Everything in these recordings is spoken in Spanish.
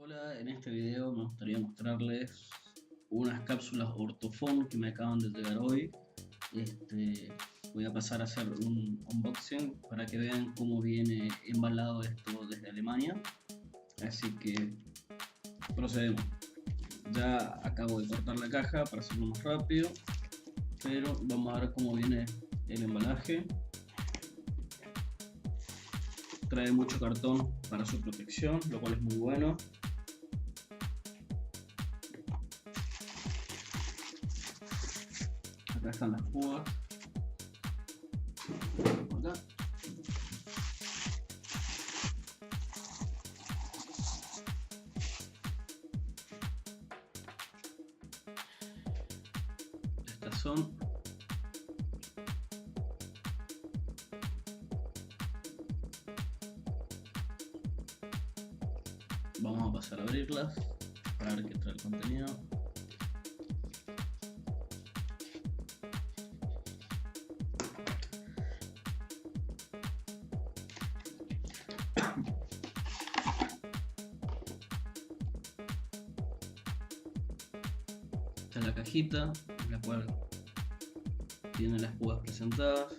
Hola, en este video me gustaría mostrarles unas cápsulas Ortofon que me acaban de llegar hoy. Voy a pasar a hacer un unboxing para que vean cómo viene embalado esto desde Alemania. Así que procedemos. Ya acabo de cortar la caja para hacerlo más rápido, pero vamos a ver cómo viene el embalaje. Trae mucho cartón para su protección, lo cual es muy bueno. Acá están las púas. Acá. Estas son. Vamos a pasar a abrirlas para ver qué trae el contenido. Esta es la cajita, la cual tiene las púas presentadas.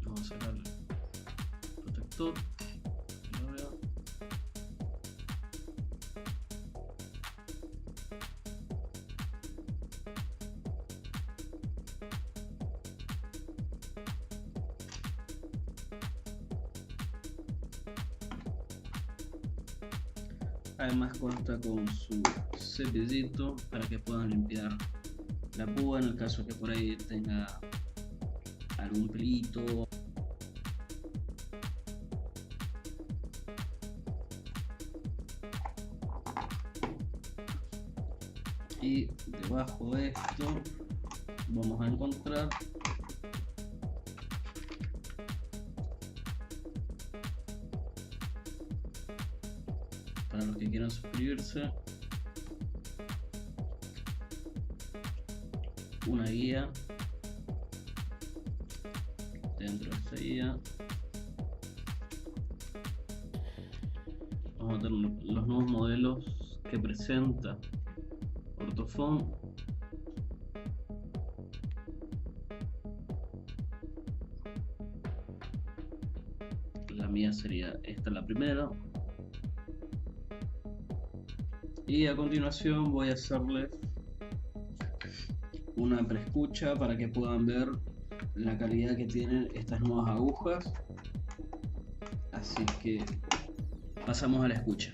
Vamos a sacar el protector. Lo veo. Además consta con su cepillito para que puedan limpiar la púa en el caso que por ahí tenga algún pelito. Y debajo de esto vamos a encontrar para los que quieran suscribirse una guía. Dentro de esta guía vamos a tener los nuevos modelos que presenta Ortofon. La mía sería esta, la primera. Y a continuación voy a hacerles una preescucha para que puedan ver la calidad que tienen estas nuevas agujas. Así que pasamos a la escucha.